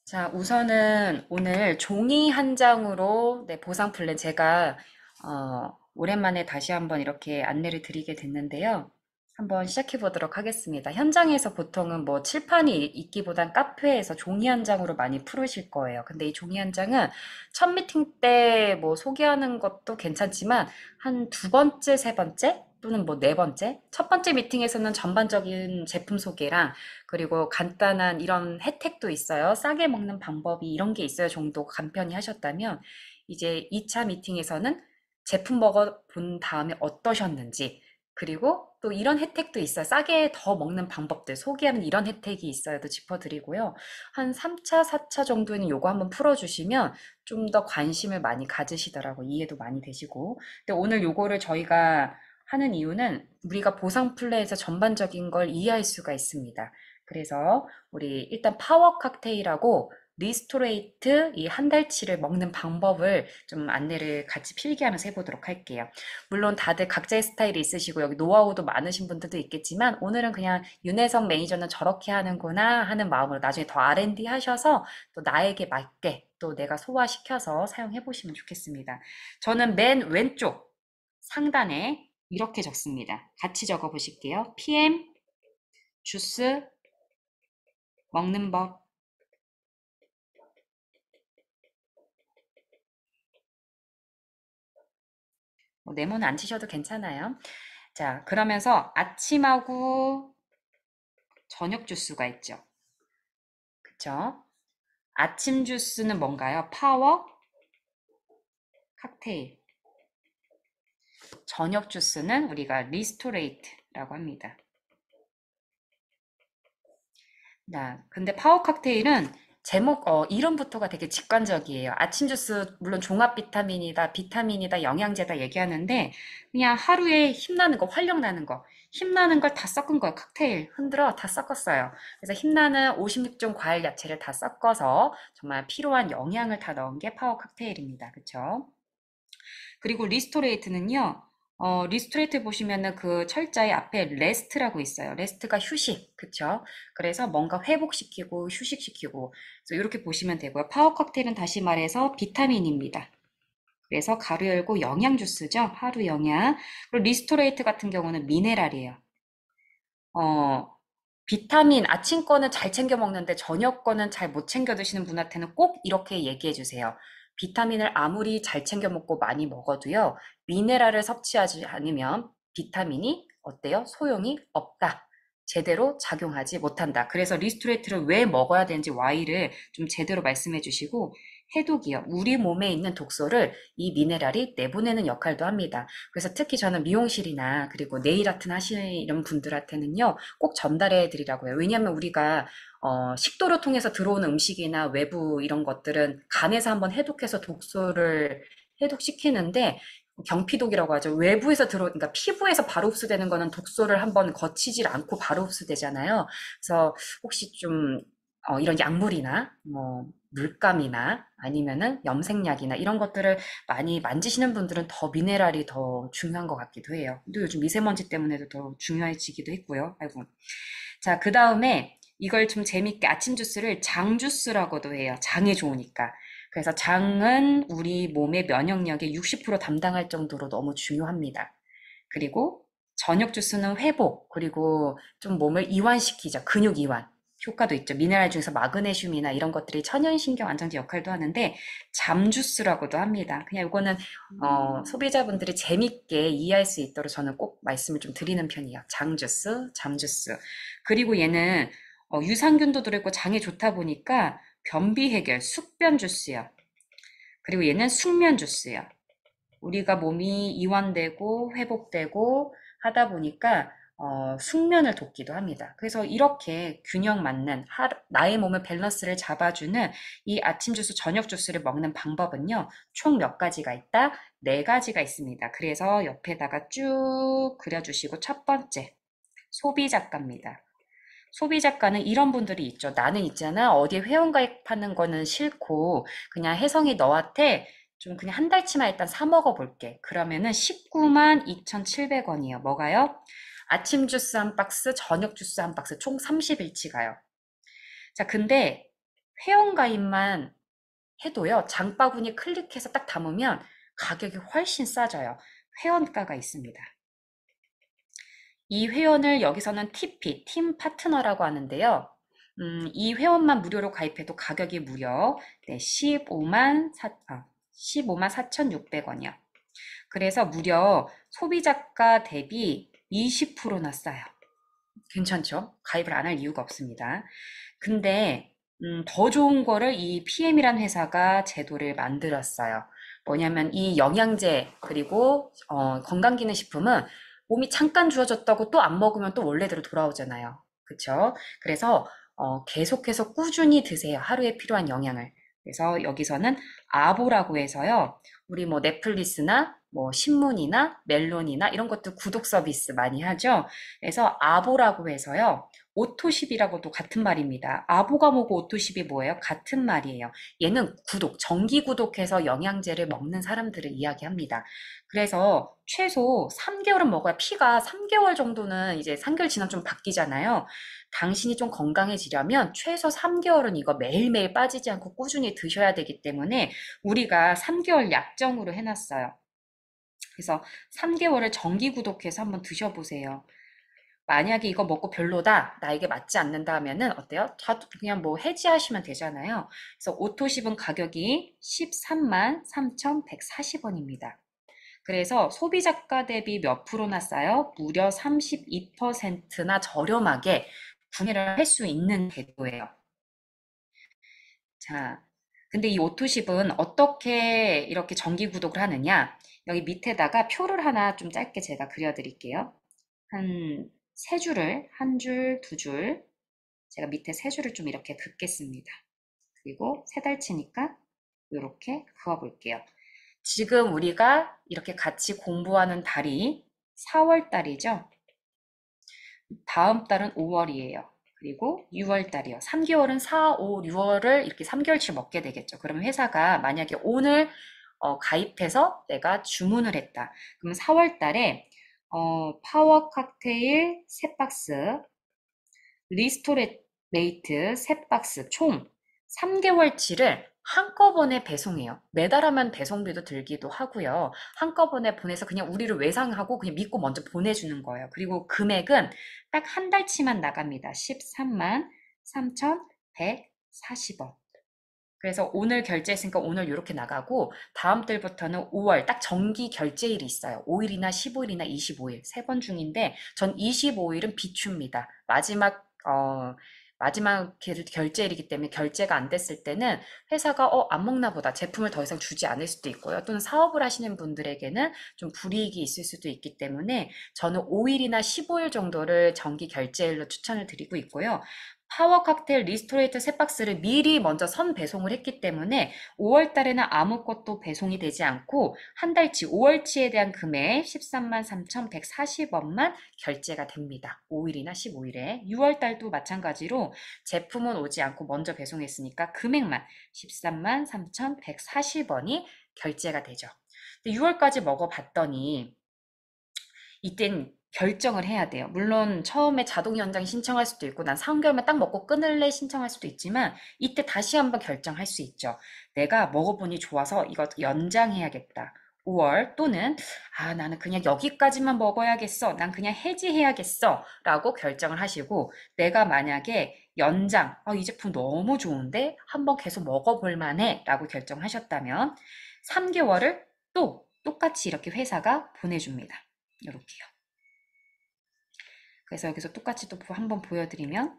자, 우선은 오늘 종이 한 장으로 보상 플랜 제가 오랜만에 다시 한번 이렇게 안내를 드리게 됐는데요. 한번 시작해 보도록 하겠습니다. 현장에서 보통은 뭐 칠판이 있기보단 카페에서 종이 한 장으로 많이 풀으실 거예요. 근데 이 종이 한 장은 첫 미팅 때 뭐 소개하는 것도 괜찮지만 한 두 번째, 세 번째 또는 뭐 네 번째, 첫 번째 미팅에서는 전반적인 제품 소개랑 그리고 간단한 이런 혜택도 있어요. 싸게 먹는 방법이 이런 게 있어요 정도 간편히 하셨다면 이제 2차 미팅에서는 제품 먹어본 다음에 어떠셨는지 그리고 또 이런 혜택도 있어요. 싸게 더 먹는 방법들 소개하는 이런 혜택이 있어요도 짚어드리고요. 한 3차, 4차 정도에는 요거 한번 풀어주시면 좀 더 관심을 많이 가지시더라고 이해도 많이 되시고 근데 오늘 요거를 저희가 하는 이유는 우리가 보상 플랜에서 전반적인 걸 이해할 수가 있습니다. 그래서 우리 일단 파워 칵테일하고 리스토레이트 이 한 달치를 먹는 방법을 좀 안내를 같이 필기하면서 해보도록 할게요. 물론 다들 각자의 스타일이 있으시고 여기 노하우도 많으신 분들도 있겠지만 오늘은 그냥 윤혜성 매니저는 저렇게 하는구나 하는 마음으로 나중에 더 R&D 하셔서 또 나에게 맞게 또 내가 소화시켜서 사용해 보시면 좋겠습니다. 저는 맨 왼쪽 상단에 이렇게 적습니다. 같이 적어 보실게요. PM 주스 먹는 법. 뭐 네모는 안 치셔도 괜찮아요. 자, 그러면서 아침하고 저녁 주스가 있죠. 그쵸? 아침 주스는 뭔가요? 파워 칵테일. 저녁 주스는 우리가 리스토레이트라고 합니다. 근데 파워 칵테일은 제목, 이름부터가 되게 직관적이에요. 아침 주스, 물론 종합 비타민이다, 영양제다 얘기하는데, 그냥 하루에 힘나는 거, 활력 나는 거, 힘나는 걸 다 섞은 거예요. 칵테일. 흔들어 다 섞었어요. 그래서 힘나는 56종 과일 야채를 다 섞어서 정말 필요한 영양을 다 넣은 게 파워 칵테일입니다. 그쵸? 그리고 리스토레이트는요, 리스토레이트 보시면은 그 철자의 앞에 레스트라고 있어요. 레스트가 휴식, 그쵸? 그래서 뭔가 회복시키고 휴식시키고, 그래서 이렇게 보시면 되고요. 파워 칵테일은 다시 말해서 비타민입니다. 그래서 가루 열고 영양 주스죠. 하루 영양. 그리고 리스토레이트 같은 경우는 미네랄이에요. 어, 비타민 아침 거는 잘 챙겨 먹는데 저녁 거는 잘 못 챙겨 드시는 분한테는 꼭 이렇게 얘기해 주세요. 비타민을 아무리 잘 챙겨 먹고 많이 먹어도요, 미네랄을 섭취하지 않으면 비타민이 어때요? 소용이 없다. 제대로 작용하지 못한다. 그래서 리스토레이트를 왜 먹어야 되는지 Y를 좀 제대로 말씀해 주시고, 해독이요. 우리 몸에 있는 독소를 이 미네랄이 내보내는 역할도 합니다. 그래서 특히 저는 미용실이나 그리고 네일 아트 하시는 분들한테는요, 꼭 전달해 드리라고 해요. 왜냐하면 우리가 식도를 통해서 들어오는 음식이나 외부 이런 것들은 간에서 한번 해독해서 독소를 해독시키는데 경피독이라고 하죠. 외부에서 그러니까 피부에서 바로 흡수되는 거는 독소를 한번 거치질 않고 바로 흡수되잖아요. 그래서 혹시 좀 이런 약물이나 뭐 물감이나 아니면은 염색약이나 이런 것들을 많이 만지시는 분들은 더 미네랄이 더 중요한 것 같기도 해요. 또 요즘 미세먼지 때문에도 더 중요해지기도 했고요. 아이고. 자, 그 다음에 이걸 좀 재밌게 아침 주스를 장 주스라고도 해요. 장에 좋으니까. 그래서 장은 우리 몸의 면역력의 60% 담당할 정도로 너무 중요합니다. 그리고 저녁 주스는 회복, 그리고 좀 몸을 이완시키죠. 근육 이완. 효과도 있죠. 미네랄 중에서 마그네슘이나 이런 것들이 천연신경 안정제 역할도 하는데 잠 주스라고도 합니다. 그냥 이거는 소비자분들이 재밌게 이해할 수 있도록 저는 꼭 말씀을 좀 드리는 편이에요. 장 주스, 잠 주스. 그리고 얘는 유산균도 들어있고 장에 좋다 보니까 변비 해결, 숙변 주스요. 그리고 얘는 숙면 주스요. 우리가 몸이 이완되고 회복되고 하다 보니까 숙면을 돕기도 합니다. 그래서 이렇게 균형 맞는 나의 몸의 밸런스를 잡아주는 이 아침 주스, 저녁 주스를 먹는 방법은요, 총 몇 가지가 있다? 네 가지가 있습니다. 그래서 옆에다가 쭉 그려주시고 첫 번째, 소비 작가입니다. 소비 작가는 이런 분들이 있죠. 나는 있잖아. 어디에 회원가입하는 거는 싫고 그냥 혜성이 너한테 좀 그냥 한 달치만 일단 사 먹어볼게. 그러면은 19만 2,700원이에요. 뭐가요? 아침 주스 한 박스, 저녁 주스 한 박스, 총 30일치 가요. 자, 근데 회원가입만 해도요, 장바구니 클릭해서 딱 담으면 가격이 훨씬 싸져요. 회원가가 있습니다. 이 회원을 여기서는 TP, 팀 파트너라고 하는데요. 이 회원만 무료로 가입해도 가격이 무려 15만 4,600원이요. 그래서 무려 소비자가 대비 20%나 싸요. 괜찮죠? 가입을 안 할 이유가 없습니다. 근데 더 좋은 거를 이 PM이란 회사가 제도를 만들었어요. 뭐냐면 이 영양제 그리고 건강기능식품은 몸이 잠깐 주어졌다고 또 안 먹으면 또 원래대로 돌아오잖아요. 그쵸? 그래서 계속해서 꾸준히 드세요. 하루에 필요한 영양을. 그래서 여기서는 아보라고 해서요. 우리 뭐 넷플릭스나 뭐 신문이나 멜론이나 이런 것도 구독 서비스 많이 하죠. 그래서 아보라고 해서요. 오토십이라고도 같은 말입니다. 아보가 뭐고 오토십이 뭐예요? 같은 말이에요. 얘는 구독, 정기 구독해서 영양제를 먹는 사람들을 이야기합니다. 그래서 최소 3개월은 먹어야 피가 3개월 정도는 이제 3개월 지나면 좀 바뀌잖아요. 당신이 좀 건강해지려면 최소 3개월은 이거 매일매일 빠지지 않고 꾸준히 드셔야 되기 때문에 우리가 3개월 약정으로 해놨어요. 그래서 3개월을 정기 구독해서 한번 드셔보세요. 만약에 이거 먹고 별로다, 나에게 맞지 않는다 하면은 어때요? 그냥 뭐 해지하시면 되잖아요. 그래서 오토십은 가격이 13만 3,140원입니다. 그래서 소비자가 대비 몇 프로나 싸요? 무려 32%나 저렴하게 구매를 할 수 있는 제도예요. 자, 근데 이 오토십은 어떻게 이렇게 정기 구독을 하느냐? 여기 밑에다가 표를 하나 좀 짧게 제가 그려드릴게요. 한 세 줄을, 한 줄, 두 줄. 제가 밑에 세 줄을 좀 이렇게 긋겠습니다. 그리고 세 달치니까 이렇게 그어볼게요. 지금 우리가 이렇게 같이 공부하는 달이 4월 달이죠. 다음 달은 5월이에요. 그리고 6월 달이요. 3개월은 4, 5, 6월을 이렇게 3개월치 먹게 되겠죠. 그러면 회사가 만약에 오늘 가입해서 내가 주문을 했다. 그러면 4월 달에 파워 칵테일 3박스, 리스토레이트 3박스 총 3개월치를 한꺼번에 배송해요. 매달 하면 배송비도 들기도 하고요. 한꺼번에 보내서 그냥 우리를 외상하고 그냥 믿고 먼저 보내주는 거예요. 그리고 금액은 딱 한 달치만 나갑니다. 13만 3,140원. 그래서 오늘 결제했으니까 오늘 이렇게 나가고 다음 달부터는 5월 딱 정기 결제일이 있어요. 5일이나 15일이나 25일 세 번 중인데 전 25일은 비춥니다. 마지막 결제일이기 때문에 결제가 안 됐을 때는 회사가 안 먹나 보다 제품을 더 이상 주지 않을 수도 있고요. 또는 사업을 하시는 분들에게는 좀 불이익이 있을 수도 있기 때문에 저는 5일이나 15일 정도를 정기 결제일로 추천을 드리고 있고요. 파워 칵테일 리스토레이트 세 박스를 미리 먼저 선 배송을 했기 때문에 5월 달에는 아무것도 배송이 되지 않고 한 달치 5월치에 대한 금액 13만 3,140원만 결제가 됩니다. 5일이나 15일에 6월 달도 마찬가지로 제품은 오지 않고 먼저 배송했으니까 금액만 13만 3,140원이 결제가 되죠. 6월까지 먹어봤더니 이땐 결정을 해야 돼요. 물론 처음에 자동 연장 신청할 수도 있고 난 3개월만 딱 먹고 끊을래 신청할 수도 있지만 이때 다시 한번 결정할 수 있죠. 내가 먹어보니 좋아서 이거 연장해야겠다. 5월 또는 나는 그냥 여기까지만 먹어야겠어. 난 그냥 해지해야겠어. 라고 결정을 하시고 내가 만약에 연장, 이 제품 너무 좋은데 한번 계속 먹어볼 만해 라고 결정하셨다면 3개월을 또 똑같이 이렇게 회사가 보내줍니다. 이렇게요. 그래서 여기서 똑같이 또 한번 보여드리면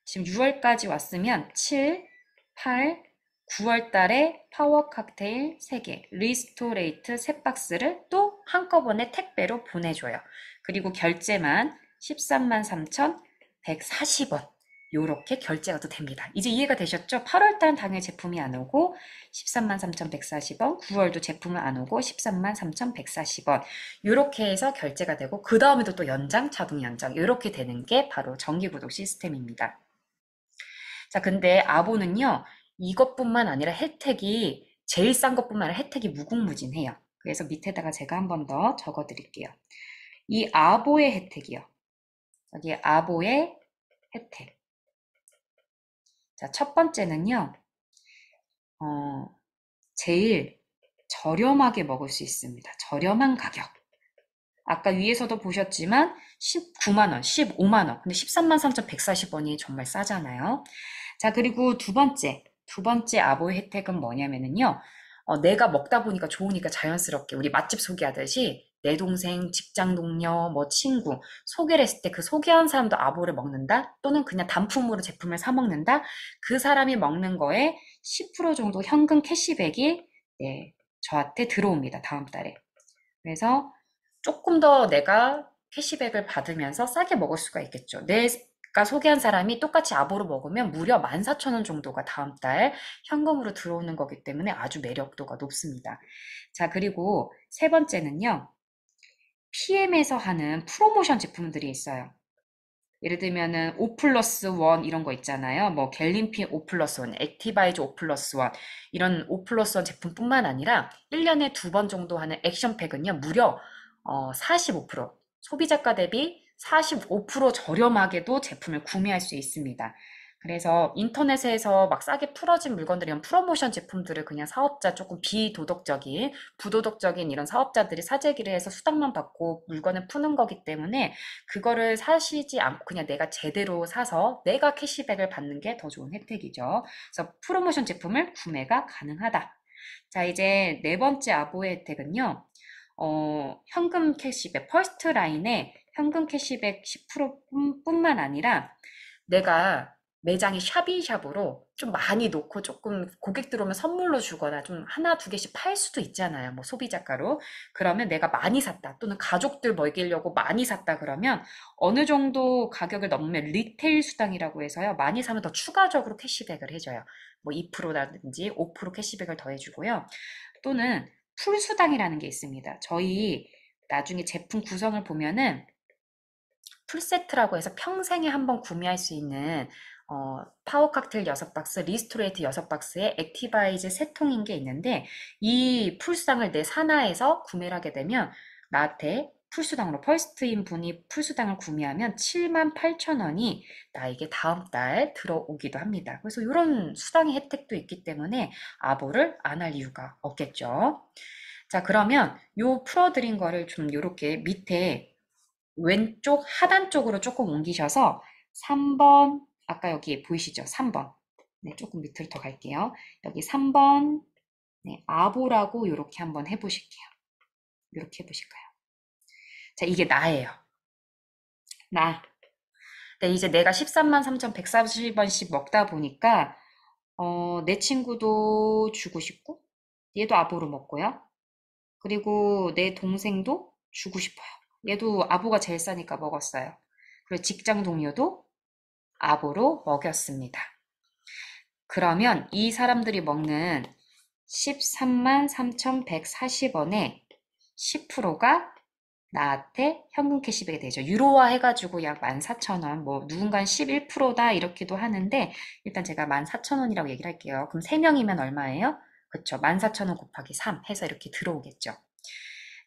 지금 6월까지 왔으면 7, 8, 9월 달에 파워 칵테일 3개, 리스토레이트 3박스를 또 한꺼번에 택배로 보내줘요. 그리고 결제만 13만 3,140원. 요렇게 결제가 또 됩니다. 이제 이해가 되셨죠? 8월 달은 당연히 제품이 안 오고 13만 3,140원, 9월도 제품은 안 오고 13만 3,140원. 요렇게 해서 결제가 되고 그 다음에도 또 연장, 자동 연장 요렇게 되는 게 바로 정기구독 시스템입니다. 자, 근데 아보는요, 이것뿐만 아니라 혜택이 제일 싼 것뿐만 아니라 혜택이 무궁무진해요. 그래서 밑에다가 제가 한 번 더 적어 드릴게요. 이 아보의 혜택이요. 여기 아보의 혜택. 자, 첫 번째는요, 어, 제일 저렴하게 먹을 수 있습니다. 저렴한 가격. 아까 위에서도 보셨지만 19만 원, 15만 원. 근데 13만 3,140원이 정말 싸잖아요. 자, 그리고 두 번째 아보의 혜택은 뭐냐면은요. 내가 먹다 보니까 좋으니까 자연스럽게 우리 맛집 소개하듯이 내 동생, 직장 동료, 뭐 친구 소개를 했을 때 그 소개한 사람도 아보를 먹는다? 또는 그냥 단품으로 제품을 사 먹는다? 그 사람이 먹는 거에 10% 정도 현금 캐시백이 네, 저한테 들어옵니다. 다음 달에. 그래서 조금 더 내가 캐시백을 받으면서 싸게 먹을 수가 있겠죠. 내가 소개한 사람이 똑같이 아보로 먹으면 무려 14,000원 정도가 다음 달 현금으로 들어오는 거기 때문에 아주 매력도가 높습니다. 자, 그리고 세 번째는요. PM에서 하는 프로모션 제품들이 있어요. 예를 들면은 5 플러스 1 이런 거 있잖아요. 뭐 갤린핀 5 플러스 1, 액티바이즈 5 플러스 1 이런 5 플러스 1 제품뿐만 아니라 1년에 2번 정도 하는 액션팩은요. 무려 45% 소비자가 대비 45% 저렴하게도 제품을 구매할 수 있습니다. 그래서 인터넷에서 막 싸게 풀어진 물건들, 이런 프로모션 제품들을 그냥 사업자 조금 비도덕적인, 부도덕적인 이런 사업자들이 사재기를 해서 수당만 받고 물건을 푸는 거기 때문에 그거를 사시지 않고 그냥 내가 제대로 사서 내가 캐시백을 받는 게 더 좋은 혜택이죠. 그래서 프로모션 제품을 구매가 가능하다. 자, 이제 네 번째 아보의 혜택은요. 현금 캐시백, 퍼스트 라인에 현금 캐시백 10% 뿐만 아니라 내가 매장이 샵인샵으로 좀 많이 놓고 조금 고객 들어오면 선물로 주거나 좀 하나, 두 개씩 팔 수도 있잖아요. 뭐 소비자가로. 그러면 내가 많이 샀다. 또는 가족들 먹이려고 많이 샀다 그러면 어느 정도 가격을 넘으면 리테일 수당이라고 해서요. 많이 사면 더 추가적으로 캐시백을 해줘요. 뭐 2%라든지 5% 캐시백을 더해주고요. 또는 풀수당이라는 게 있습니다. 저희 나중에 제품 구성을 보면은 풀세트라고 해서 평생에 한 번 구매할 수 있는 파워 칵테일 6박스, 리스토레이트 6박스에 액티바이즈 3통인 게 있는데 이 풀수당을 내 산하에서 구매를 하게 되면 나한테 풀수당으로 퍼스트인 분이 풀수당을 구매하면 78,000원이 나에게 다음 달 들어오기도 합니다. 그래서 이런 수당의 혜택도 있기 때문에 아보를 안 할 이유가 없겠죠. 자, 그러면 요 풀어드린 거를 좀 이렇게 밑에 왼쪽 하단 쪽으로 조금 옮기셔서 3번, 아까 여기 보이시죠? 3번. 네, 조금 밑으로 더 갈게요. 여기 3번, 네, 아보라고 이렇게 한번 해보실게요. 이렇게 해보실까요? 자, 이게 나예요. 나. 네, 이제 내가 13만 3,140원씩 먹다 보니까, 내 친구도 주고 싶고, 얘도 아보로 먹고요. 그리고 내 동생도 주고 싶어요. 얘도 아보가 제일 싸니까 먹었어요. 그리고 직장 동료도 아보로 먹였습니다. 그러면 이 사람들이 먹는 13만 3,140원에 10%가 나한테 현금 캐시백이 되죠. 유로화 해가지고 약 14,000원, 뭐 누군가는 11%다 이렇게도 하는데 일단 제가 14,000원이라고 얘기를 할게요. 그럼 3명이면 얼마예요? 그쵸. 14,000원 곱하기 3 해서 이렇게 들어오겠죠.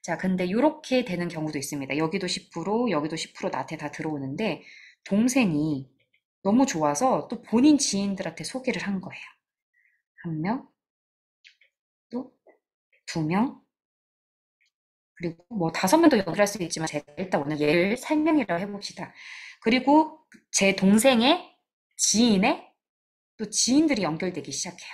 자, 근데 이렇게 되는 경우도 있습니다. 여기도 10%, 여기도 10% 나한테 다 들어오는데 동생이 너무 좋아서 또 본인 지인들한테 소개를 한 거예요. 한 명, 또 두 명, 그리고 뭐 5명도 연결할 수 있지만 제가 일단 오늘 얘를 설명이라고 해봅시다. 그리고 제 동생의 지인의 또 지인들이 연결되기 시작해요.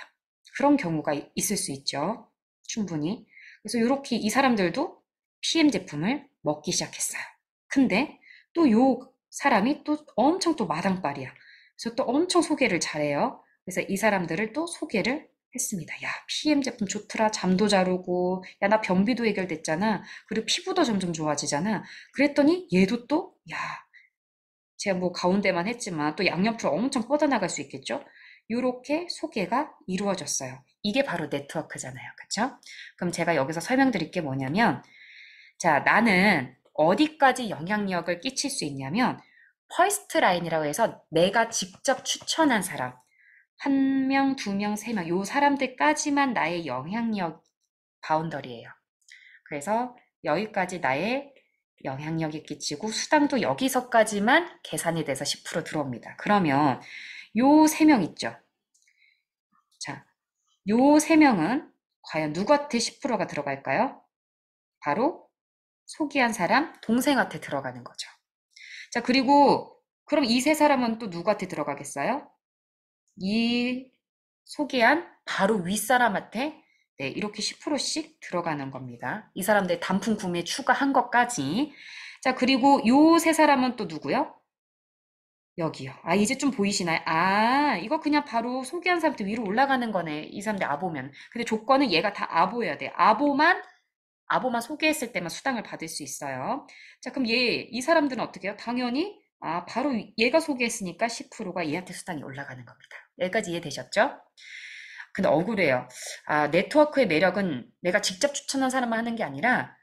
그런 경우가 있을 수 있죠. 충분히. 그래서 이렇게 이 사람들도 PM 제품을 먹기 시작했어요. 근데 또 요 사람이 또 엄청 또 마당발이야. 그래서 또 엄청 소개를 잘해요. 그래서 이 사람들을 또 소개를 했습니다. 야, PM 제품 좋더라. 잠도 잘 오고. 야, 나 변비도 해결됐잖아. 그리고 피부도 점점 좋아지잖아. 그랬더니 얘도 또, 야, 제가 뭐 가운데만 했지만 또 양옆으로 엄청 뻗어나갈 수 있겠죠? 요렇게 소개가 이루어졌어요. 이게 바로 네트워크잖아요. 그쵸? 그럼 제가 여기서 설명드릴 게 뭐냐면, 자, 나는 어디까지 영향력을 끼칠 수 있냐면, 퍼스트 라인이라고 해서 내가 직접 추천한 사람, 한 명, 두 명, 세 명, 요 사람들까지만 나의 영향력 바운더리예요. 그래서 여기까지 나의 영향력이 끼치고 수당도 여기서까지만 계산이 돼서 10% 들어옵니다. 그러면 요 세 명 있죠. 자, 요 세 명은 과연 누구한테 10%가 들어갈까요? 바로 소개한 사람 동생한테 들어가는 거죠. 자, 그리고 그럼 이 세 사람은 또 누구한테 들어가겠어요? 이 소개한 바로 윗사람한테 네, 이렇게 10%씩 들어가는 겁니다. 이 사람들 단품 구매 추가한 것까지. 자, 그리고 요 세 사람은 또 누구요? 여기요. 아, 이제 좀 보이시나요? 아, 이거 그냥 바로 소개한 사람한테 위로 올라가는 거네. 이 사람들 아보면. 근데 조건은 얘가 다 아보여야 돼. 아보만 소개했을 때만 수당을 받을 수 있어요. 자, 그럼 이 사람들은 어떻게 해요? 당연히, 바로 얘가 소개했으니까 10%가 얘한테 수당이 올라가는 겁니다. 여기까지 이해되셨죠? 근데 억울해요. 네트워크의 매력은 내가 직접 추천한 사람만 하는 게 아니라,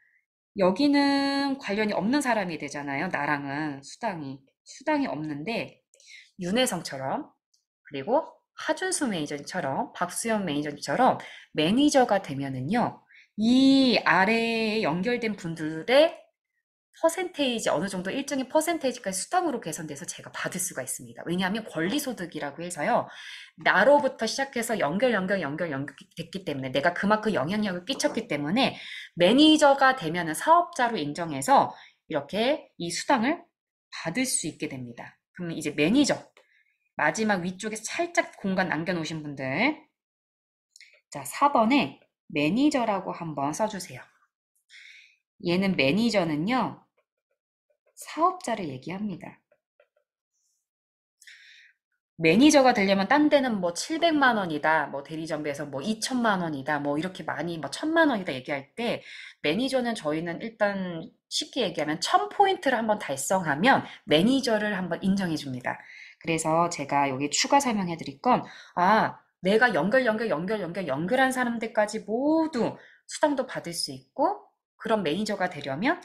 여기는 관련이 없는 사람이 되잖아요. 나랑은 수당이 없는데, 윤혜성처럼, 그리고 하준수 매니저처럼, 박수영 매니저처럼 매니저가 되면은요, 이 아래에 연결된 분들의 퍼센테이지, 어느 정도 일정의 퍼센테이지까지 수당으로 계산돼서 제가 받을 수가 있습니다. 왜냐하면 권리소득이라고 해서요, 나로부터 시작해서 연결됐기 때문에, 내가 그만큼 영향력을 끼쳤기 때문에, 매니저가 되면은 사업자로 인정해서 이렇게 이 수당을 받을 수 있게 됩니다. 그러면 이제 매니저, 마지막 위쪽에 살짝 공간 남겨놓으신 분들, 자, 4번에 매니저라고 한번 써주세요. 얘는 매니저는요, 사업자를 얘기합니다. 매니저가 되려면 딴 데는 뭐 700만 원이다, 뭐 대리점에서 뭐 2천만 원이다, 뭐 이렇게 많이 뭐 1000만 원이다 얘기할 때, 매니저는 저희는 일단 쉽게 얘기하면 1000포인트를 한번 달성하면 매니저를 한번 인정해 줍니다. 그래서 제가 여기 추가 설명해 드릴 건, 내가 연결한 사람들까지 모두 수당도 받을 수 있고, 그런 매니저가 되려면,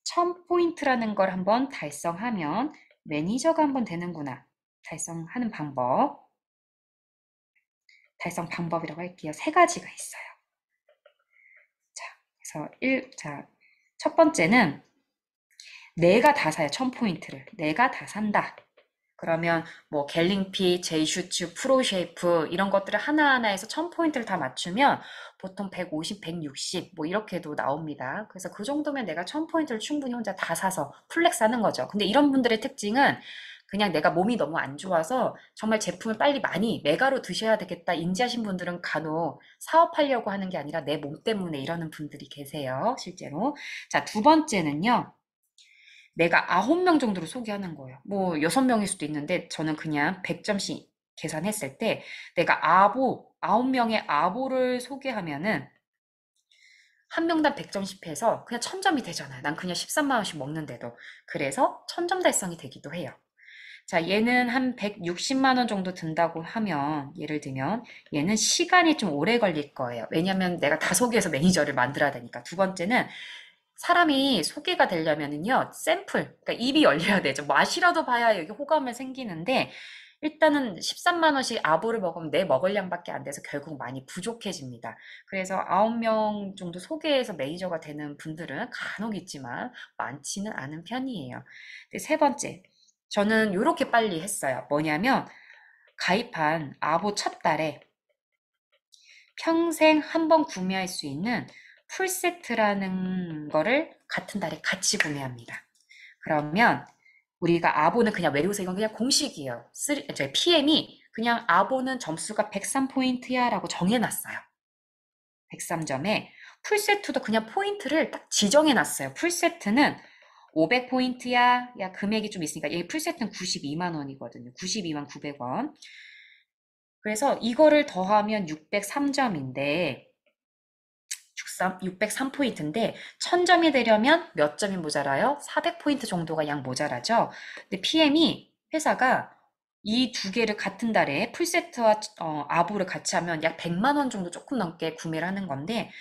1000포인트라는 걸 한번 달성하면 매니저가 한번 되는구나. 달성 방법이라고 할게요. 세 가지가 있어요. 자, 그래서 첫 번째는 내가 다 사요. 1000포인트를. 내가 다 산다. 그러면 뭐 갤링핏, 제이슈츠, 프로쉐이프 이런 것들을 하나하나에서 1000포인트를 다 맞추면 보통 150, 160 뭐 이렇게도 나옵니다. 그래서 그 정도면 내가 1000포인트를 충분히 혼자 다 사서 플렉스 하는 거죠. 근데 이런 분들의 특징은 그냥 내가 몸이 너무 안 좋아서 정말 제품을 빨리 많이 메가로 드셔야 되겠다 인지하신 분들은 간혹 사업하려고 하는 게 아니라 내 몸 때문에 이러는 분들이 계세요. 실제로. 자, 두 번째는요. 내가 9명 정도로 소개하는 거예요. 뭐 6명일 수도 있는데 저는 그냥 100점씩 계산했을 때 내가 9명의 아보를 소개하면은 한 명당 100점씩 해서 그냥 1000점이 되잖아요. 난 그냥 13만 원씩 먹는데도. 그래서 1000점 달성이 되기도 해요. 자, 얘는 한 160만 원 정도 든다고 하면, 예를 들면, 얘는 시간이 좀 오래 걸릴 거예요. 왜냐면 내가 다 소개해서 매니저를 만들어야 되니까. 두 번째는 사람이 소개가 되려면은요, 샘플, 그러니까 입이 열려야 되죠. 맛이라도 봐야 여기 호감을 생기는데, 일단은 13만 원씩 아보를 먹으면 내 먹을 양밖에 안 돼서 결국 많이 부족해집니다. 그래서 9명 정도 소개해서 매니저가 되는 분들은 간혹 있지만 많지는 않은 편이에요. 근데 세 번째, 저는 이렇게 빨리 했어요. 뭐냐면, 가입한 아보 첫 달에 평생 한 번 구매할 수 있는 풀세트라는 거를 같은 달에 같이 구매합니다. 그러면 우리가 아보는 그냥 외우세요. 이건 그냥 공식이에요. 저희 PM이 그냥 아보는 점수가 103포인트야 라고 정해놨어요. 103점에 풀세트도 그냥 포인트를 딱 지정해놨어요. 풀세트는 500포인트야. 야, 금액이 좀 있으니까 얘 풀세트는 92만 원이거든요. 92만 900원. 그래서 이거를 더하면 603점인데 603포인트인데 1000점이 되려면 몇 점이 모자라요? 400포인트 정도가 양 모자라죠. 근데 PM이 회사가 이 두 개를 같은 달에 풀세트와 아보를 같이 하면 약 100만 원 정도 조금 넘게 구매를 하는 건데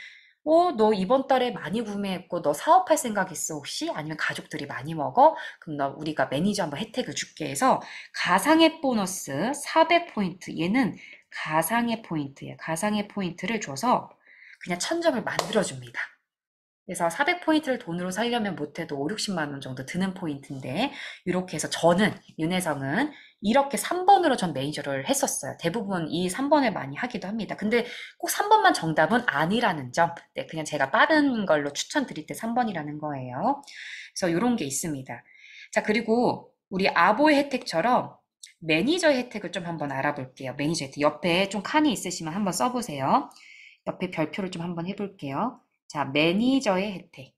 너 이번 달에 많이 구매했고 너 사업할 생각 있어 혹시? 아니면 가족들이 많이 먹어? 그럼 우리가 매니저 한번 혜택을 줄게 해서 가상의 보너스 400포인트 얘는 가상의 포인트예요. 가상의 포인트를 줘서 그냥 1000점을 만들어줍니다. 그래서 400포인트를 돈으로 살려면 못해도 5, 60만 원 정도 드는 포인트인데 이렇게 해서 저는 윤혜성은 이렇게 3번으로 전 매니저를 했었어요. 대부분 이 3번을 많이 하기도 합니다. 근데 꼭 3번만 정답은 아니라는 점. 네, 그냥 제가 빠른 걸로 추천드릴 때 3번이라는 거예요. 그래서 이런 게 있습니다. 자, 그리고 우리 아보의 혜택처럼 매니저의 혜택을 좀 한번 알아볼게요. 매니저 혜택. 옆에 좀 칸이 있으시면 한번 써보세요. 옆에 별표를 좀 한번 해볼게요. 자, 매니저의 혜택.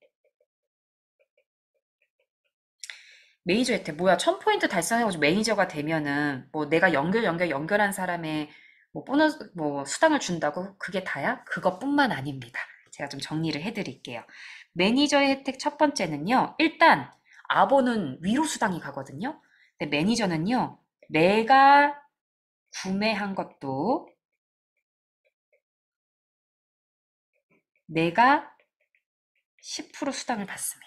매니저 혜택. 뭐야, 1000포인트 달성해가지고 매니저가 되면은, 뭐, 내가 연결한 사람의, 뭐, 보너스, 뭐, 수당을 준다고? 그게 다야? 그것뿐만 아닙니다. 제가 좀 정리를 해드릴게요. 매니저의 혜택 첫 번째는요, 일단, 아보는 위로 수당이 가거든요. 근데 매니저는요, 내가 구매한 것도 내가 10% 수당을 받습니다.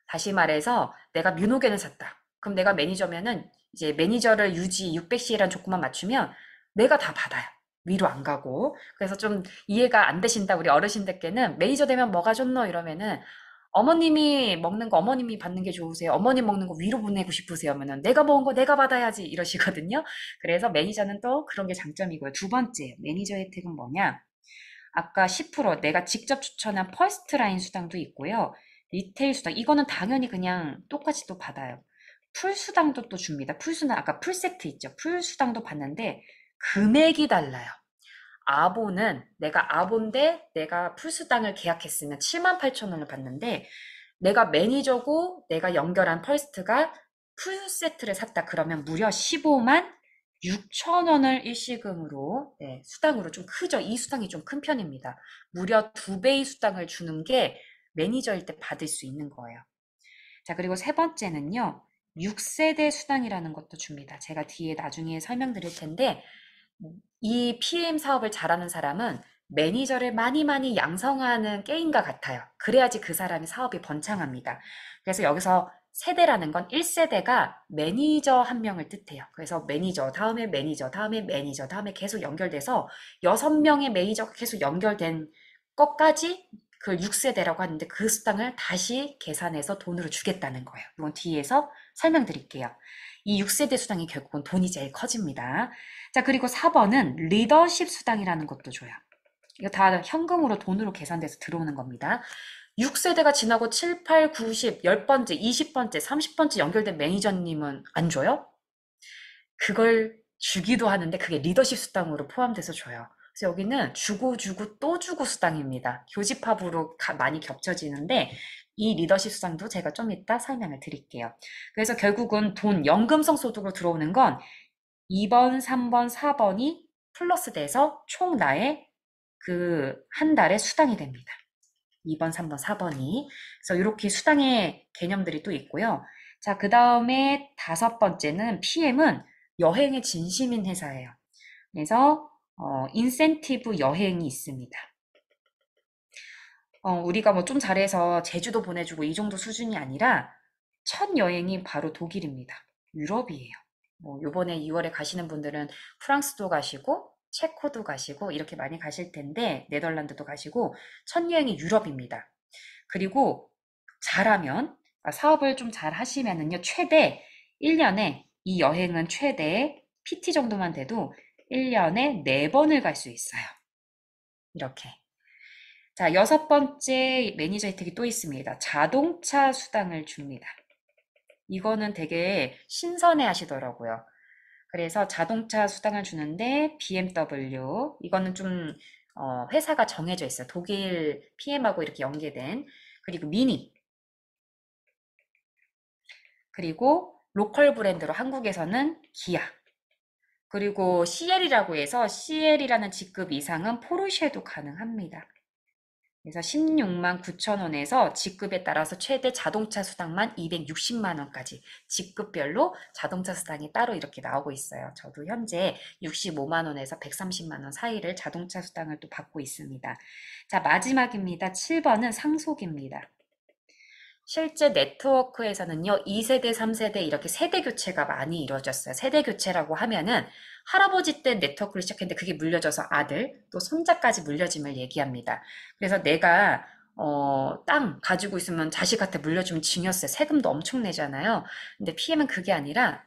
다시 말해서 내가 뮤노겐을 샀다. 그럼 내가 매니저면은 이제 매니저를 유지 600C라는 조건만 맞추면 내가 다 받아요. 위로 안 가고. 그래서 좀 이해가 안 되신다. 우리 어르신들께는 매니저 되면 뭐가 좋노? 이러면은 어머님이 먹는 거 어머님이 받는 게 좋으세요? 어머님 먹는 거 위로 보내고 싶으세요? 하면은 내가 먹은 거 내가 받아야지 이러시거든요. 그래서 매니저는 또 그런 게 장점이고요. 두 번째, 매니저 혜택은 뭐냐? 아까 10% 내가 직접 추천한 퍼스트 라인 수당도 있고요. 리테일 수당, 이거는 당연히 그냥 똑같이 또 받아요. 풀 수당도 또 줍니다. 풀 수당, 아까 풀 세트 있죠. 풀 수당도 받는데 금액이 달라요. 아보는 내가 아보인데 내가 풀 수당을 계약했으면 78,000원을 받는데 내가 매니저고 내가 연결한 퍼스트가 풀 세트를 샀다 그러면 무려 15만 6천 원을 일시금으로 네, 수당으로 좀 크죠. 이 수당이 좀 큰 편입니다. 무려 2배의 수당을 주는 게 매니저일 때 받을 수 있는 거예요. 자, 그리고 세 번째는요. 6세대 수당이라는 것도 줍니다. 제가 뒤에 나중에 설명드릴 텐데 이 PM 사업을 잘하는 사람은 매니저를 많이 많이 양성하는 게임과 같아요. 그래야지 그 사람이 사업이 번창합니다. 그래서 여기서 세대라는 건 1세대가 매니저 한 명을 뜻해요. 그래서 매니저, 다음에 매니저, 다음에 매니저, 다음에 계속 연결돼서 6명의 매니저가 계속 연결된 것까지 그걸 6세대라고 하는데 그 수당을 다시 계산해서 돈으로 주겠다는 거예요. 이건 뒤에서 설명드릴게요. 이 6세대 수당이 결국은 돈이 제일 커집니다. 자, 그리고 4번은 리더십 수당이라는 것도 줘요. 이거 다 현금으로 돈으로 계산돼서 들어오는 겁니다. 6세대가 지나고 7, 8, 9, 10, 10번째, 20번째, 30번째 연결된 매니저님은 안 줘요? 그걸 주기도 하는데 그게 리더십 수당으로 포함돼서 줘요. 그래서 여기는 주고 주고 또 주고 수당입니다. 교집합으로 많이 겹쳐지는데 이 리더십 수당도 제가 좀 이따 설명을 드릴게요. 그래서 결국은 돈, 연금성 소득으로 들어오는 건 2번, 3번, 4번이 플러스 돼서 총 나의 그 한 달의 수당이 됩니다. 2번, 3번, 4번이. 그래서 이렇게 수당의 개념들이 또 있고요. 자, 그 다음에 다섯 번째는 PM은 여행의 진심인 회사예요. 그래서 인센티브 여행이 있습니다. 우리가 뭐 좀 잘해서 제주도 보내주고 이 정도 수준이 아니라 첫 여행이 바로 독일입니다. 유럽이에요. 뭐 요번에 2월에 가시는 분들은 프랑스도 가시고 체코도 가시고 이렇게 많이 가실 텐데 네덜란드도 가시고 첫 여행이 유럽입니다. 그리고 잘하면 사업을 좀 잘 하시면은요 최대 1년에 이 여행은 최대 PT 정도만 돼도 1년에 4번을 갈 수 있어요. 이렇게. 자, 여섯 번째 매니저 혜택이 또 있습니다. 자동차 수당을 줍니다. 이거는 되게 신선해 하시더라고요. 그래서 자동차 수당을 주는데 BMW, 이거는 좀 회사가 정해져 있어요. 독일 PM하고 이렇게 연계된. 그리고 미니, 그리고 로컬 브랜드로 한국에서는 기아, 그리고 CL이라고 해서 CL이라는 직급 이상은 포르쉐도 가능합니다. 그래서 16만 9천 원에서 직급에 따라서 최대 자동차 수당만 260만 원까지 직급별로 자동차 수당이 따로 이렇게 나오고 있어요. 저도 현재 65만 원에서 130만 원 사이를 자동차 수당을 또 받고 있습니다. 자, 마지막입니다. 7번은 상속입니다. 실제 네트워크에서는요, 2세대, 3세대 이렇게 세대 교체가 많이 이루어졌어요. 세대 교체라고 하면은 할아버지 때 네트워크를 시작했는데 그게 물려져서 아들, 또 손자까지 물려짐을 얘기합니다. 그래서 내가 땅 가지고 있으면 자식한테 물려주면 징여세, 세금도 엄청 내잖아요. 근데 PM은 그게 아니라,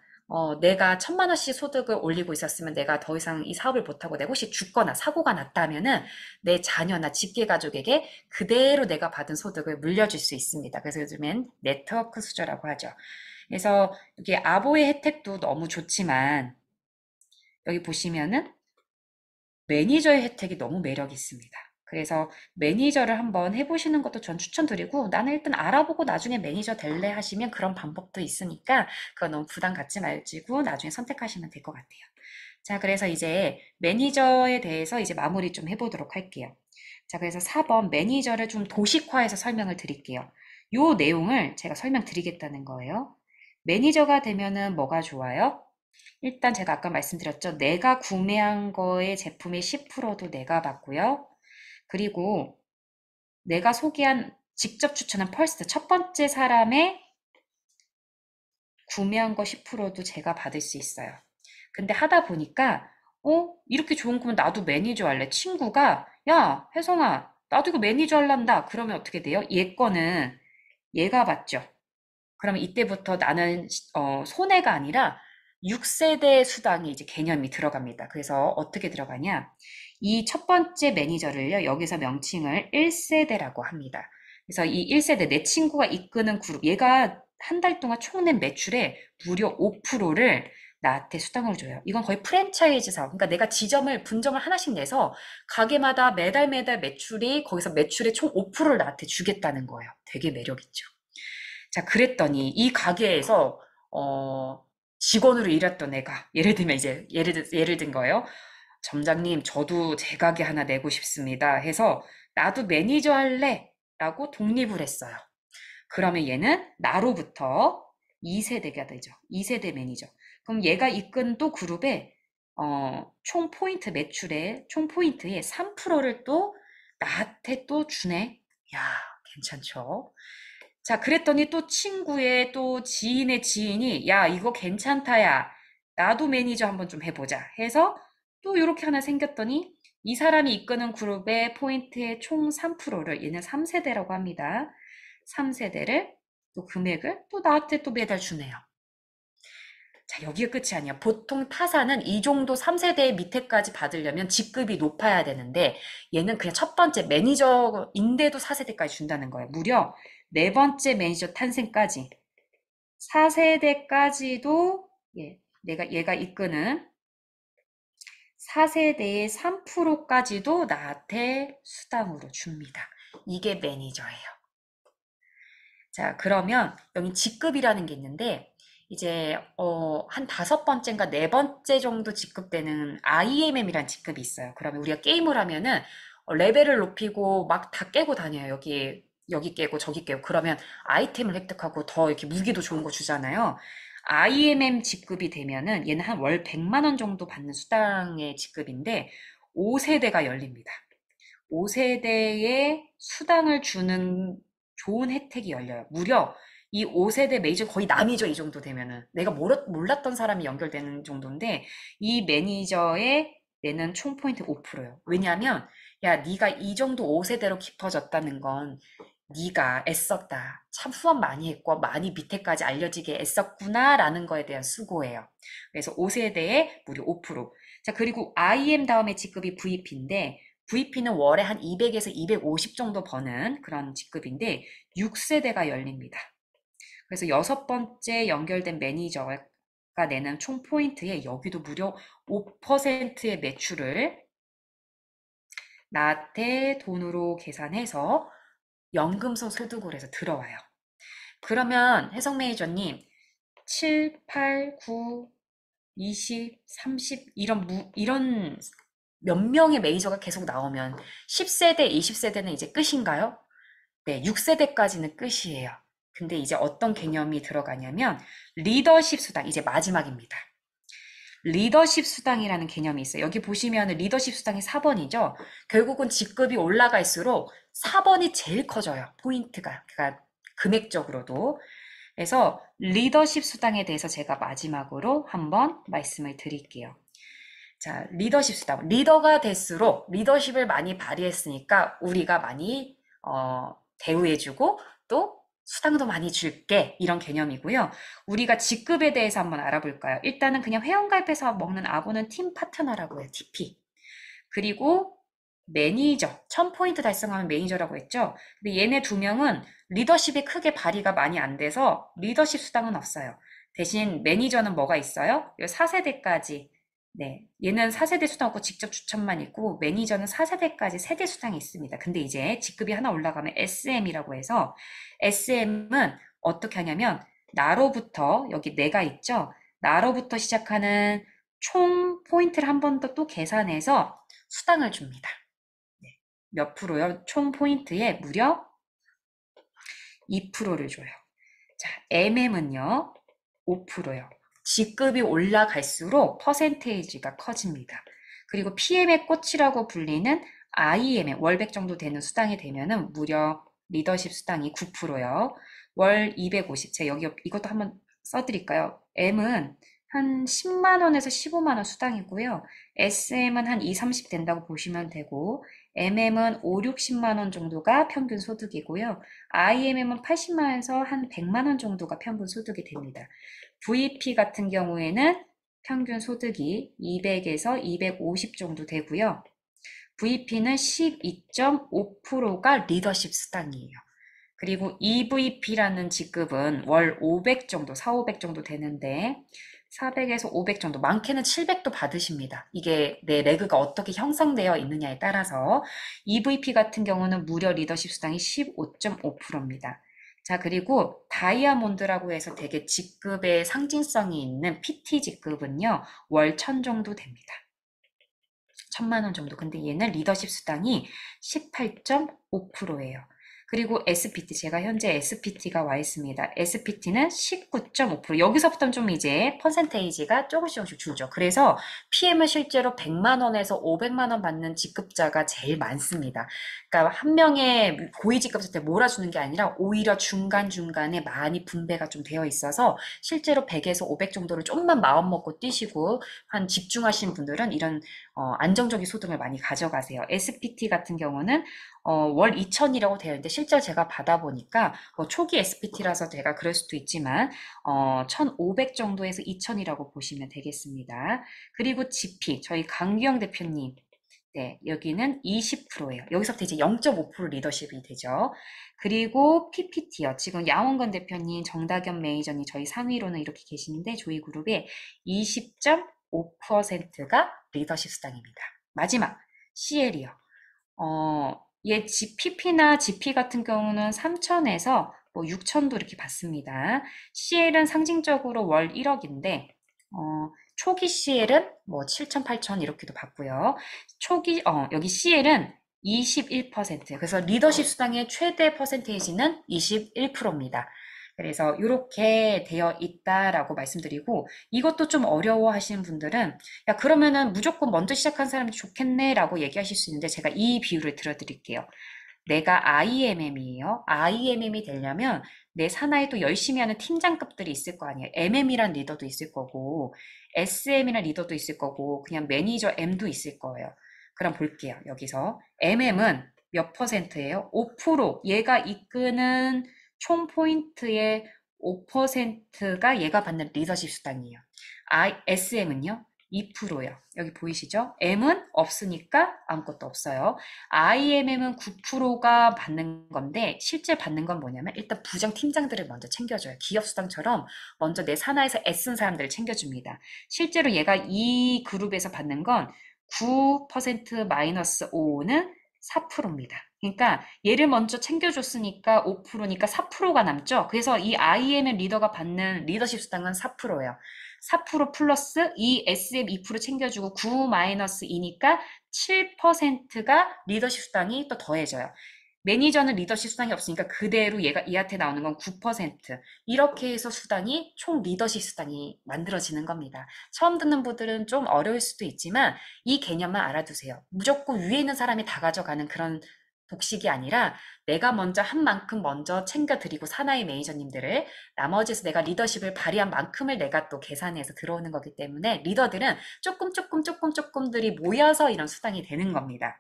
내가 1,000만 원씩 소득을 올리고 있었으면 내가 더 이상 이 사업을 못하고 내가 혹시 죽거나 사고가 났다면은 내 자녀나 직계가족에게 그대로 내가 받은 소득을 물려줄 수 있습니다. 그래서 요즘엔 네트워크 수저라고 하죠. 그래서 이게 아보의 혜택도 너무 좋지만, 여기 보시면은 매니저의 혜택이 너무 매력 있습니다. 그래서 매니저를 한번 해보시는 것도 전 추천드리고, 나는 일단 알아보고 나중에 매니저 될래 하시면 그런 방법도 있으니까 그거 너무 부담 갖지 말고 나중에 선택하시면 될 것 같아요. 자, 그래서 이제 매니저에 대해서 이제 마무리 좀 해보도록 할게요. 자, 그래서 4번 매니저를 좀 도식화해서 설명을 드릴게요. 요 내용을 제가 설명드리겠다는 거예요. 매니저가 되면은 뭐가 좋아요? 일단 제가 아까 말씀드렸죠. 내가 구매한 거의 제품의 10%도 내가 받고요. 그리고 내가 소개한 직접 추천한 퍼스트 첫 번째 사람의 구매한 거 10%도 제가 받을 수 있어요. 근데 하다 보니까 이렇게 좋은 거면 나도 매니저 할래. 친구가 야, 혜성아, 나도 이거 매니저 할란다. 그러면 어떻게 돼요? 얘 거는 얘가 받죠. 그러면 이때부터 나는 손해가 아니라 6세대 수당이 이제 개념이 들어갑니다. 그래서 어떻게 들어가냐? 이 첫 번째 매니저를요, 여기서 명칭을 1세대라고 합니다. 그래서 이 1세대, 내 친구가 이끄는 그룹, 얘가 한 달 동안 총 낸 매출의 무려 5%를 나한테 수당을 줘요. 이건 거의 프랜차이즈 사업. 그러니까 내가 분점을 하나씩 내서 가게마다 매달 매출이 거기서 매출의 총 5%를 나한테 주겠다는 거예요. 되게 매력 있죠. 자, 그랬더니 이 가게에서 직원으로 일했던 애가 예를 들면 이제 예를 든 거예요. 점장님, 저도 제 가게 하나 내고 싶습니다. 해서 나도 매니저 할래 라고 독립을 했어요. 그러면 얘는 나로부터 2세대가 되죠. 2세대 매니저. 그럼 얘가 이끈 또 그룹에 총 포인트 매출의 총 포인트의 3%를 또 나한테 또 주네. 야, 괜찮죠? 자, 그랬더니 또 친구의 또 지인의 지인이 야, 이거 괜찮다, 야. 나도 매니저 한번 좀 해보자. 해서 또 이렇게 하나 생겼더니 이 사람이 이끄는 그룹의 포인트의 총 3%를 얘는 3세대라고 합니다. 3세대를 또 금액을 또 나한테 또 매달 주네요. 자, 여기가 끝이 아니야. 보통 타사는 이 정도 3세대 밑에까지 받으려면 직급이 높아야 되는데 얘는 그냥 첫 번째 매니저인데도 4세대까지 준다는 거예요. 무려 네 번째 매니저 탄생까지 4세대까지도 얘가 이끄는 4세대의 3%까지도 나한테 수당으로 줍니다. 이게 매니저예요. 자, 그러면 여기 직급이라는 게 있는데 이제 한 5번째인가 4번째 정도 직급되는 IMM이란 직급이 있어요. 그러면 우리가 게임을 하면은 레벨을 높이고 막 다 깨고 다녀요. 여기 깨고 저기 깨고 그러면 아이템을 획득하고 더 이렇게 무기도 좋은 거 주잖아요. IMM 직급이 되면은 얘는 한 월 100만 원 정도 받는 수당의 직급인데 5세대가 열립니다. 5세대에 수당을 주는 좋은 혜택이 열려요. 무려 이 5세대 매니저 거의 남이죠. 이 정도 되면은 내가 몰랐던 사람이 연결되는 정도인데 이 매니저의 내는 총 포인트 5%예요. 왜냐하면 야, 네가 이 정도 5세대로 깊어졌다는 건 네가 애썼다. 참 후원 많이 했고 많이 밑에까지 알려지게 애썼구나라는 거에 대한 수고예요. 그래서 5세대에 무려 5%. 자, 그리고 IM 다음에 직급이 VP인데 VP는 월에 한 200에서 250 정도 버는 그런 직급인데 6세대가 열립니다. 그래서 6번째 연결된 매니저가 내는 총 포인트에 여기도 무려 5%의 매출을 나한테 돈으로 계산해서 연금성 소득으로 해서 들어와요. 그러면 혜성 매니저님 7, 8, 9, 20, 30 이런 몇 명의 매니저가 계속 나오면 10세대, 20세대는 이제 끝인가요? 네, 6세대까지는 끝이에요. 근데 이제 어떤 개념이 들어가냐면 리더십 수당, 이제 마지막입니다. 리더십 수당이라는 개념이 있어요. 여기 보시면 리더십 수당이 4번이죠. 결국은 직급이 올라갈수록 4번이 제일 커져요. 포인트가. 그러니까 금액적으로도. 그래서 리더십 수당에 대해서 제가 마지막으로 한번 말씀을 드릴게요. 자, 리더십 수당. 리더가 될수록 리더십을 많이 발휘했으니까 우리가 많이 대우해주고 또 수당도 많이 줄게 이런 개념이고요. 우리가 직급에 대해서 한번 알아볼까요? 일단은 그냥 회원가입해서 먹는 아보는 팀 파트너라고 해요. TP. 그리고 매니저, 1000포인트 달성하면 매니저라고 했죠. 근데 얘네 두 명은 리더십이 크게 발휘가 많이 안 돼서 리더십 수당은 없어요. 대신 매니저는 뭐가 있어요? 4세대까지. 네. 얘는 4세대 수당 없고 직접 추천만 있고 매니저는 4세대까지 세대 수당이 있습니다. 근데 이제 직급이 하나 올라가면 SM이라고 해서 SM은 어떻게 하냐면 나로부터 여기 내가 있죠? 나로부터 시작하는 총 포인트를 한 번 더 또 계산해서 수당을 줍니다. 네. 몇 프로요? 총 포인트에 무려 2%를 줘요. 자, MM은요, 5%요. 직급이 올라갈수록 퍼센테이지가 커집니다. 그리고 PM의 꽃이라고 불리는 IMM, 월백 정도 되는 수당이 되면은 무려 리더십 수당이 9%요. 월 250, 제가 여기 이것도 한번 써드릴까요? M은 한 10만 원에서 15만 원 수당이고요. SM은 한 2, 30 된다고 보시면 되고, MM은 5, 60만 원 정도가 평균 소득이고요. IMM은 80만 원에서 한 100만 원 정도가 평균 소득이 됩니다. VP 같은 경우에는 평균 소득이 200에서 250 정도 되고요. VP는 12.5%가 리더십 수당이에요. 그리고 EVP라는 직급은 월 500 정도, 4, 500 정도 되는데 400에서 500 정도, 많게는 700도 받으십니다. 이게 내 레그가 어떻게 형성되어 있느냐에 따라서 EVP 같은 경우는 무려 리더십 수당이 15.5%입니다. 자, 그리고 다이아몬드라고 해서 되게 직급의 상징성이 있는 PT 직급은요, 월 1000 정도 됩니다. 1000만 원 정도. 근데 얘는 리더십 수당이 18.5%예요. 그리고 SPT, 제가 현재 SPT가 와 있습니다. SPT는 19.5%. 여기서부터는 좀 이제 퍼센테이지가 조금씩 줄죠. 그래서 PM은 실제로 100만 원에서 500만 원 받는 직급자가 제일 많습니다. 그러니까 한 명의 고위 직급자한테 몰아주는 게 아니라 오히려 중간중간에 많이 분배가 좀 되어 있어서 실제로 100에서 500 정도를 좀만 마음 먹고 뛰시고 한 집중하시는 분들은 이런 안정적인 소득을 많이 가져가세요. SPT 같은 경우는 월 2천이라고 되어 있는데 실제로 제가 받아보니까 초기 SPT라서 제가 그럴 수도 있지만 1,500 정도에서 2천이라고 보시면 되겠습니다. 그리고 GP, 저희 강규영 대표님, 네, 여기는 20%예요. 여기서부터 이제 0.5% 리더십이 되죠. 그리고 PPT요. 지금 양원건 대표님, 정다겸 매니저님 저희 상위로는 이렇게 계시는데 저희 그룹에 20.5%가 리더십 수당입니다. 마지막 CL이요. 얘 PP나 GP 같은 경우는 3천에서 뭐 6천도 이렇게 받습니다. CL은 상징적으로 월 1억인데 초기 CL은 뭐 7천, 8천 이렇게도 받고요. 여기 CL은 21%예요. 그래서 리더십 수당의 최대 퍼센테이지는 21%입니다. 그래서 이렇게 되어 있다라고 말씀드리고 이것도 좀 어려워하시는 분들은 야 그러면은 무조건 먼저 시작한 사람이 좋겠네라고 얘기하실 수 있는데 제가 이 비유를 들어드릴게요. 내가 IMM이에요. IMM이 되려면 내 산하에 또 열심히 하는 팀장급들이 있을 거 아니에요. MM이란 리더도 있을 거고 SM이란 리더도 있을 거고 그냥 매니저 M도 있을 거예요. 그럼 볼게요. 여기서 MM은 몇 퍼센트예요? 5%. 얘가 이끄는 총 포인트의 5%가 얘가 받는 리더십 수당이에요. SM은요? 2%요. 여기 보이시죠? M은 없으니까 아무것도 없어요. IMM은 9%가 받는 건데 실제 받는 건 뭐냐면 일단 부장 팀장들을 먼저 챙겨줘요. 기업 수당처럼 먼저 내 산하에서 애쓴 사람들을 챙겨줍니다. 실제로 얘가 이 그룹에서 받는 건 9% 마이너스 5는 4%입니다. 그러니까 얘를 먼저 챙겨줬으니까 5%니까 4%가 남죠. 그래서 이 IMM 리더가 받는 리더십 수당은 4%예요. 4% 플러스 이 SM 2% 챙겨주고 9 마이너스 2니까 7%가 리더십 수당이 또 더해져요. 매니저는 리더십 수당이 없으니까 그대로 얘한테 나오는 건 9%. 이렇게 해서 수당이 총 리더십 수당이 만들어지는 겁니다. 처음 듣는 분들은 좀 어려울 수도 있지만 이 개념만 알아두세요. 무조건 위에 있는 사람이 다 가져가는 그런 복식이 아니라 내가 먼저 한 만큼 먼저 챙겨드리고 사나이 매니저님들을 나머지에서 내가 리더십을 발휘한 만큼을 내가 또 계산해서 들어오는 거기 때문에 리더들은 조금들이 모여서 이런 수당이 되는 겁니다.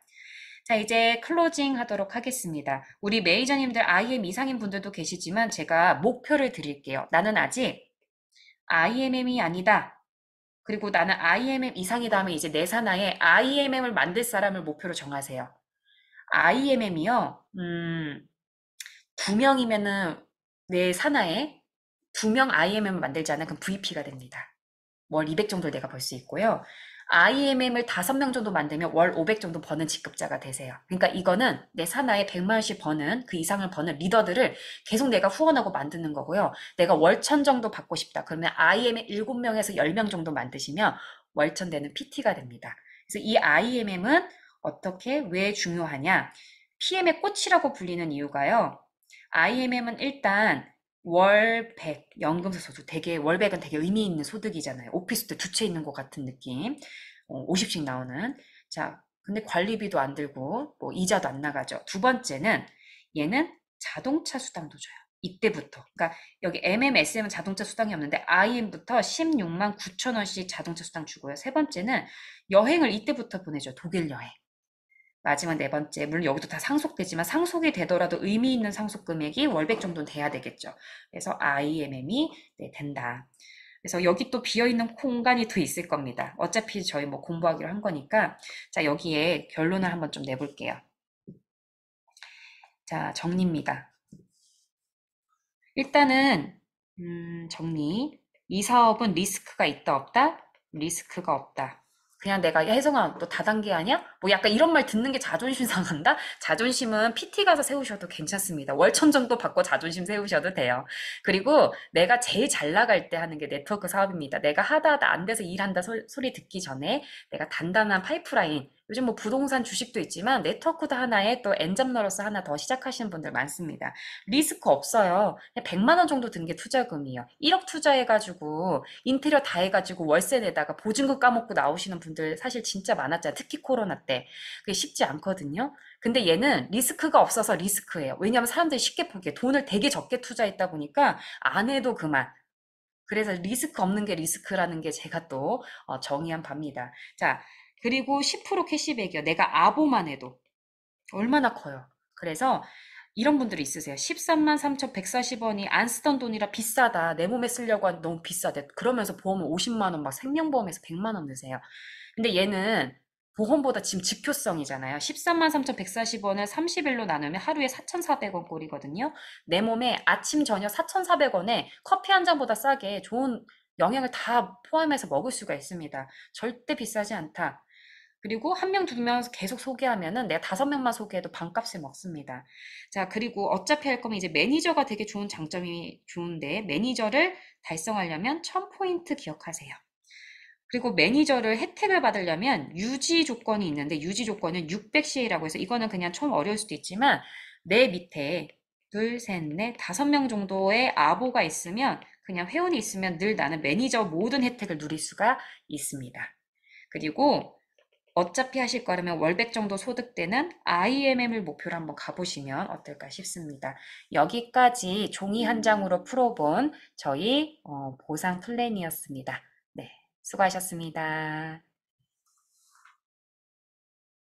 자, 이제 클로징 하도록 하겠습니다. 우리 매니저님들 IM 이상인 분들도 계시지만 제가 목표를 드릴게요. 나는 아직 IMM이 아니다. 그리고 나는 IMM 이상이다 하면 이제 내 산하에 IMM을 만들 사람을 목표로 정하세요. IMM이요. 2명이면은 내 산하에 2명 IMM을 만들지 않으면 그럼 VP가 됩니다. 월 200 정도를 내가 벌 수 있고요. IMM을 5명 정도 만들면 월 500 정도 버는 직급자가 되세요. 그러니까 이거는 내 산하에 100만 원씩 버는 그 이상을 버는 리더들을 계속 내가 후원하고 만드는 거고요. 내가 월천 정도 받고 싶다. 그러면 IMM 7명에서 10명 정도 만드시면 월천 되는 PT가 됩니다. 그래서 이 IMM은 어떻게 왜 중요하냐? PM의 꽃이라고 불리는 이유가요. IMM은 일단 월 100, 연금소득 되게, 월 100은 되게 의미 있는 소득이잖아요. 오피스텔 2채 있는 것 같은 느낌. 50씩 나오는. 자, 근데 관리비도 안 들고, 뭐, 이자도 안 나가죠. 두 번째는 얘는 자동차 수당도 줘요. 이때부터. 그러니까 여기 MMSM은 자동차 수당이 없는데 IM부터 16만 9천 원씩 자동차 수당 주고요. 세 번째는 여행을 이때부터 보내죠. 독일 여행. 마지막 네 번째, 물론 여기도 다 상속되지만 상속이 되더라도 의미 있는 상속 금액이 월백 정도는 돼야 되겠죠. 그래서 IMM이 된다. 그래서 여기 또 비어있는 공간이 더 있을 겁니다. 어차피 저희 뭐 공부하기로 한 거니까. 자, 여기에 결론을 한번 좀 내볼게요. 자, 정리입니다. 일단은, 정리. 이 사업은 리스크가 있다, 없다? 리스크가 없다. 그냥 내가 야, 혜성아, 너 다단계 아니야? 뭐 약간 이런 말 듣는 게 자존심 상한다? 자존심은 PT 가서 세우셔도 괜찮습니다. 월천 정도 받고 자존심 세우셔도 돼요. 그리고 내가 제일 잘 나갈 때 하는 게 네트워크 사업입니다. 내가 하다 하다 안 돼서 일한다 소리 듣기 전에 내가 단단한 파이프라인, 요즘 뭐 부동산 주식도 있지만 네트워크도 하나에 또 엔잡러로서 하나 더 시작하시는 분들 많습니다. 리스크 없어요. 그냥 100만 원 정도 든 게 투자금이에요. 1억 투자해가지고 인테리어 다 해가지고 월세 내다가 보증금 까먹고 나오시는 분들 사실 진짜 많았잖아요. 특히 코로나 때. 그게 쉽지 않거든요. 근데 얘는 리스크가 없어서 리스크예요. 왜냐하면 사람들이 쉽게 포기해. 돈을 되게 적게 투자했다 보니까 안 해도 그만. 그래서 리스크 없는 게 리스크라는 게 제가 또 정의한 바입니다. 자, 그리고 10% 캐시백이요. 내가 아보만 해도 얼마나 커요. 그래서 이런 분들이 있으세요. 13만 3,140원이 안 쓰던 돈이라 비싸다. 내 몸에 쓰려고 하는데 너무 비싸대. 그러면서 보험을 50만 원, 막 생명보험에서 100만 원 넣으세요. 근데 얘는 보험보다 지금 지표성이잖아요. 13만 3,140원을 30일로 나누면 하루에 4,400원 꼴이거든요. 내 몸에 아침, 저녁 4,400원에 커피 한 잔보다 싸게 좋은 영양을 다 포함해서 먹을 수가 있습니다. 절대 비싸지 않다. 그리고 한 명, 두 명 계속 소개하면은 내가 5명만 소개해도 반값을 먹습니다. 자, 그리고 어차피 할 거면 이제 매니저가 되게 좋은 장점이 좋은데 매니저를 달성하려면 1000포인트 기억하세요. 그리고 매니저를 혜택을 받으려면 유지 조건이 있는데 유지 조건은 600CA라고 해서 이거는 그냥 좀 어려울 수도 있지만 내 밑에 둘, 셋, 넷, 5명 정도의 아보가 있으면 그냥 회원이 있으면 늘 나는 매니저 모든 혜택을 누릴 수가 있습니다. 그리고 어차피 하실 거라면 월백 정도 소득되는 IMM을 목표로 한번 가보시면 어떨까 싶습니다. 여기까지 종이 한 장으로 풀어본 저희 보상 플랜이었습니다. 네, 수고하셨습니다.